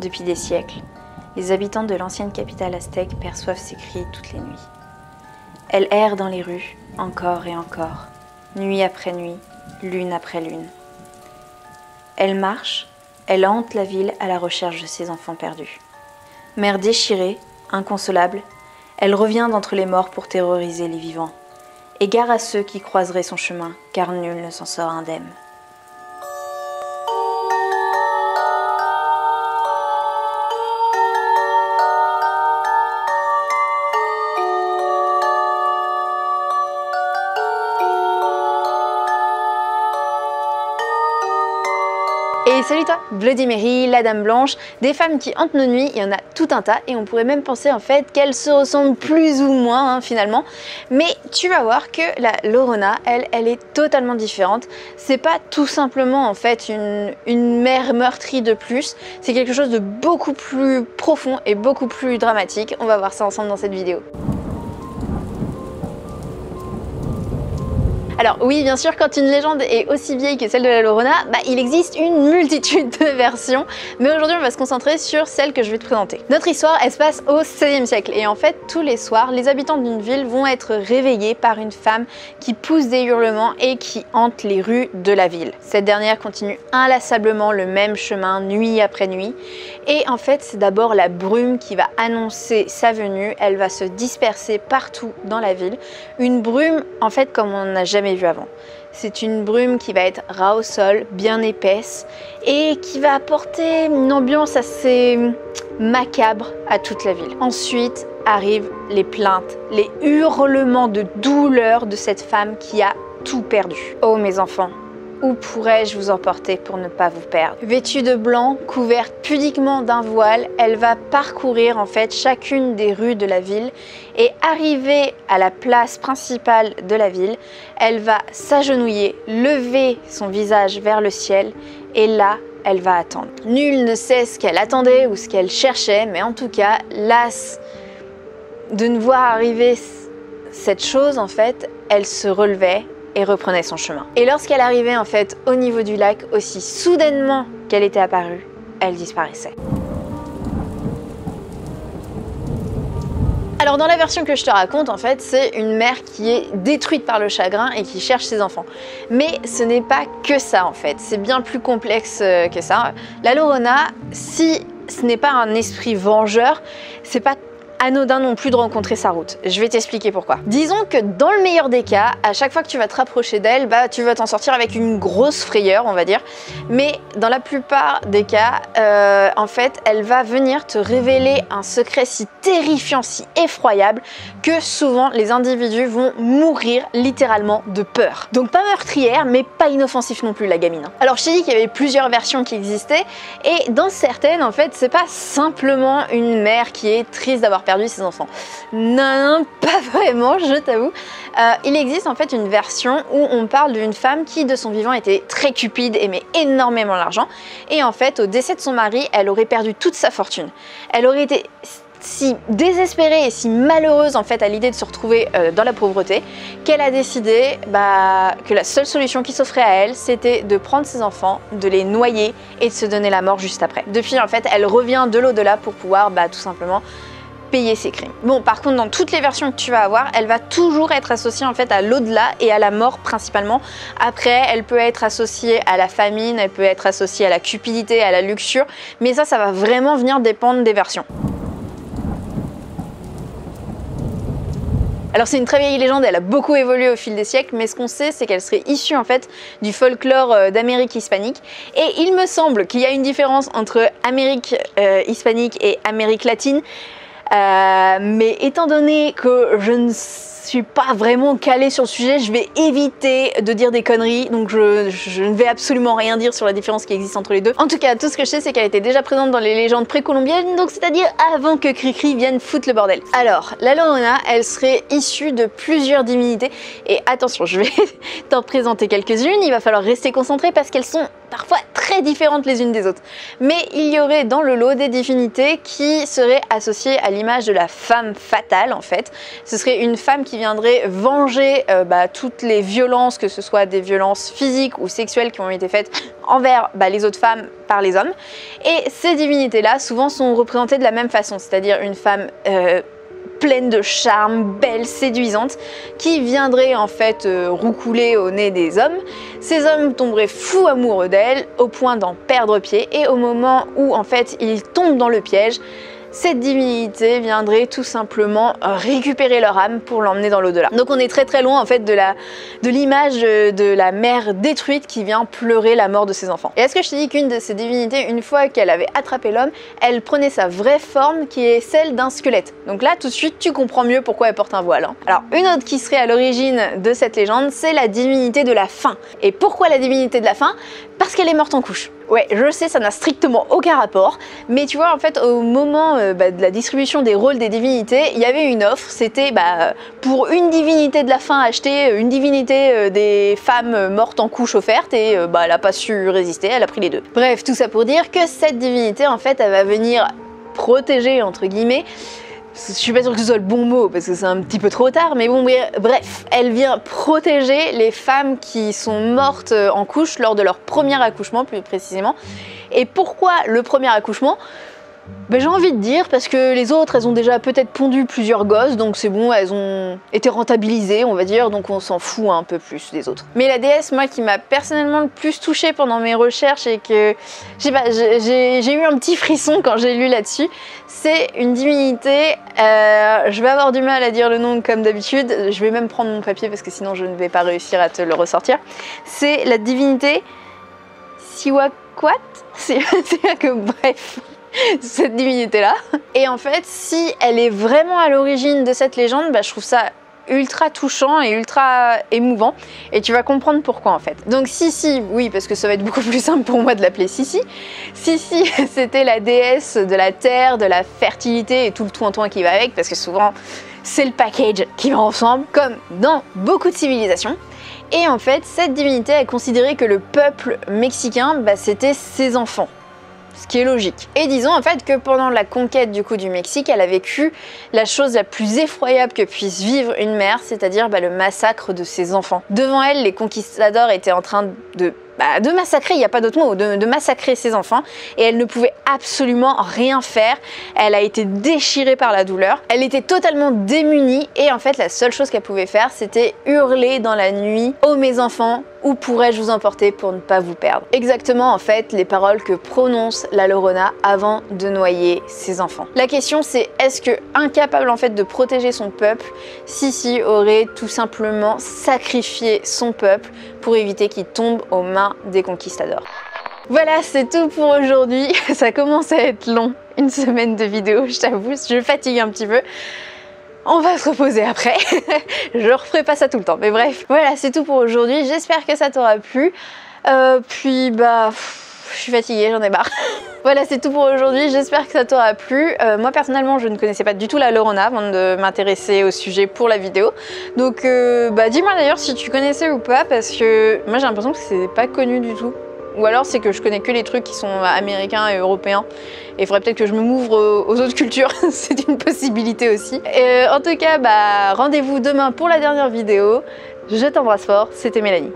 Depuis des siècles, les habitants de l'ancienne capitale aztèque perçoivent ces cris toutes les nuits. Elle erre dans les rues, encore et encore, nuit après nuit, lune après lune. Elle marche, elle hante la ville à la recherche de ses enfants perdus. Mère déchirée, inconsolable, elle revient d'entre les morts pour terroriser les vivants. Égare à ceux qui croiseraient son chemin, car nul ne s'en sort indemne. Et salut toi, Bloody Mary, la Dame Blanche, des femmes qui hantent nos nuits, il y en a tout un tas et on pourrait même penser en fait qu'elles se ressemblent plus ou moins finalement. Mais tu vas voir que la Llorona, elle est totalement différente. C'est pas tout simplement en fait une mère meurtrie de plus, c'est quelque chose de beaucoup plus profond et beaucoup plus dramatique. On va voir ça ensemble dans cette vidéo. Alors oui, bien sûr, quand une légende est aussi vieille que celle de la Llorona, il existe une multitude de versions, mais aujourd'hui on va se concentrer sur celle que je vais te présenter. Notre histoire, elle se passe au XVIe siècle, et en fait, tous les soirs, les habitants d'une ville vont être réveillés par une femme qui pousse des hurlements et qui hante les rues de la ville. Cette dernière continue inlassablement le même chemin, nuit après nuit, et en fait, c'est d'abord la brume qui va annoncer sa venue, elle va se disperser partout dans la ville. Une brume, en fait, comme on n'a jamais vu avant. C'est une brume qui va être ras au sol, bien épaisse et qui va apporter une ambiance assez macabre à toute la ville. Ensuite arrivent les plaintes, les hurlements de douleur de cette femme qui a tout perdu. Oh mes enfants, où pourrais-je vous emporter pour ne pas vous perdre? Vêtue de blanc, couverte pudiquement d'un voile, elle va parcourir en fait chacune des rues de la ville et arrivée à la place principale de la ville, elle va s'agenouiller, lever son visage vers le ciel et là, elle va attendre. Nul ne sait ce qu'elle attendait ou ce qu'elle cherchait, mais en tout cas, lasse de ne voir arriver cette chose en fait, elle se relevait et reprenait son chemin. Et lorsqu'elle arrivait en fait au niveau du lac, aussi soudainement qu'elle était apparue, elle disparaissait. Alors dans la version que je te raconte, en fait, c'est une mère qui est détruite par le chagrin et qui cherche ses enfants. Mais ce n'est pas que ça en fait, c'est bien plus complexe que ça. La Llorona, si ce n'est pas un esprit vengeur, c'est pas anodin non plus de rencontrer sa route. Je vais t'expliquer pourquoi. Disons que dans le meilleur des cas, à chaque fois que tu vas te rapprocher d'elle, tu vas t'en sortir avec une grosse frayeur, on va dire. Mais dans la plupart des cas, en fait, elle va venir te révéler un secret si terrifiant, si effroyable, que souvent les individus vont mourir littéralement de peur. Donc pas meurtrière, mais pas inoffensif non plus, la gamine. Alors je t'ai dit qu'il y avait plusieurs versions qui existaient, et dans certaines, en fait, c'est pas simplement une mère qui est triste d'avoir perdu ses enfants. Non, pas vraiment, je t'avoue. Il existe en fait une version où on parle d'une femme qui de son vivant était très cupide, aimait énormément l'argent et en fait au décès de son mari, elle aurait perdu toute sa fortune. Elle aurait été si désespérée et si malheureuse en fait à l'idée de se retrouver dans la pauvreté qu'elle a décidé que la seule solution qui s'offrait à elle, c'était de prendre ses enfants, de les noyer et de se donner la mort juste après. Depuis en fait, elle revient de l'au-delà pour pouvoir tout simplement payer ses crimes. Bon, par contre, dans toutes les versions que tu vas avoir, elle va toujours être associée en fait à l'au-delà et à la mort principalement. Après, elle peut être associée à la famine, elle peut être associée à la cupidité, à la luxure, mais ça va vraiment venir dépendre des versions. Alors c'est une très vieille légende, elle a beaucoup évolué au fil des siècles, mais ce qu'on sait, c'est qu'elle serait issue en fait du folklore d'Amérique hispanique. Et il me semble qu'il y a une différence entre Amérique hispanique et Amérique latine. Mais étant donné que je ne suis pas vraiment calée sur le sujet, je vais éviter de dire des conneries, donc je ne vais absolument rien dire sur la différence qui existe entre les deux. En tout cas, tout ce que je sais, c'est qu'elle était déjà présente dans les légendes précolombiennes, donc c'est-à-dire avant que Cricri vienne foutre le bordel. Alors, la Llorona, elle serait issue de plusieurs divinités, et attention, je vais t'en présenter quelques-unes, il va falloir rester concentré parce qu'elles sont parfois très différentes les unes des autres. Mais il y aurait dans le lot des divinités qui seraient associées à l'image de la femme fatale en fait. Ce serait une femme qui qui viendrait venger toutes les violences, que ce soit des violences physiques ou sexuelles qui ont été faites envers les autres femmes par les hommes. Et ces divinités-là, souvent, sont représentées de la même façon, c'est-à-dire une femme pleine de charme, belle, séduisante, qui viendrait en fait roucouler au nez des hommes. Ces hommes tomberaient fous amoureux d'elle, au point d'en perdre pied, et au moment où en fait ils tombent dans le piège, cette divinité viendrait tout simplement récupérer leur âme pour l'emmener dans l'au-delà. Donc on est très très loin en fait de l'image de la mère détruite qui vient pleurer la mort de ses enfants. Et est-ce que je te dis qu'une de ces divinités, une fois qu'elle avait attrapé l'homme, elle prenait sa vraie forme qui est celle d'un squelette. Donc là tout de suite tu comprends mieux pourquoi elle porte un voile. Alors une autre qui serait à l'origine de cette légende, c'est la divinité de la faim. Et pourquoi la divinité de la faim? Parce qu'elle est morte en couche. Ouais, je sais, ça n'a strictement aucun rapport, mais tu vois, en fait, au moment de la distribution des rôles des divinités, il y avait une offre, c'était pour une divinité de la faim acheter une divinité des femmes mortes en couche offerte, et elle n'a pas su résister, elle a pris les deux. Bref, tout ça pour dire que cette divinité, en fait, elle va venir protéger, entre guillemets, je suis pas sûre que ce soit le bon mot parce que c'est un petit peu trop tard, mais bon, bref, elle vient protéger les femmes qui sont mortes en couche lors de leur premier accouchement, plus précisément. Et pourquoi le premier accouchement? J'ai envie de dire parce que les autres, elles ont déjà peut-être pondu plusieurs gosses, donc c'est bon, elles ont été rentabilisées, on va dire, donc on s'en fout un peu plus des autres. Mais la déesse, moi, qui m'a personnellement le plus touchée pendant mes recherches et que, je sais pas, j'ai eu un petit frisson quand j'ai lu là-dessus, c'est une divinité, je vais avoir du mal à dire le nom comme d'habitude, je vais même prendre mon papier parce que sinon je ne vais pas réussir à te le ressortir. C'est la divinité Siwakwat, c'est que bref... cette divinité là. Et en fait, si elle est vraiment à l'origine de cette légende, je trouve ça ultra touchant et ultra émouvant, et tu vas comprendre pourquoi en fait. Donc Sissi, oui, parce que ça va être beaucoup plus simple pour moi de l'appeler Sissi. Sissi, c'était la déesse de la terre, de la fertilité et tout le tout-en-tout qui va avec, parce que souvent c'est le package qui va ensemble, comme dans beaucoup de civilisations. Et en fait, cette divinité a considéré que le peuple mexicain, c'était ses enfants. Ce qui est logique. Et disons en fait que pendant la conquête du Mexique, elle a vécu la chose la plus effroyable que puisse vivre une mère, c'est-à-dire le massacre de ses enfants. Devant elle, les conquistadors étaient en train de massacrer, il n'y a pas d'autre mot, de massacrer ses enfants, et elle ne pouvait absolument rien faire. Elle a été déchirée par la douleur, elle était totalement démunie, et en fait la seule chose qu'elle pouvait faire, c'était hurler dans la nuit: « Oh mes enfants, où pourrais-je vous emporter pour ne pas vous perdre ?» Exactement en fait les paroles que prononce la Llorona avant de noyer ses enfants. La question c'est, est-ce que, incapable en fait de protéger son peuple, Sissi aurait tout simplement sacrifié son peuple pour éviter qu'il tombe aux mains des conquistadors? Voilà, c'est tout pour aujourd'hui. Ça commence à être long, une semaine de vidéo, je t'avoue, je fatigue un petit peu. On va se reposer après. Je referai pas ça tout le temps, mais bref. Voilà, c'est tout pour aujourd'hui. J'espère que ça t'aura plu. Je suis fatiguée, j'en ai marre. Voilà, c'est tout pour aujourd'hui. J'espère que ça t'aura plu. Moi, personnellement, je ne connaissais pas du tout la Llorona avant de m'intéresser au sujet pour la vidéo. Donc, dis-moi d'ailleurs si tu connaissais ou pas, parce que moi, j'ai l'impression que c'est pas connu du tout. Ou alors c'est que je connais que les trucs qui sont américains et européens. Et il faudrait peut-être que je me m'ouvre aux autres cultures, c'est une possibilité aussi. En tout cas, rendez-vous demain pour la dernière vidéo. Je t'embrasse fort, c'était Mélanie.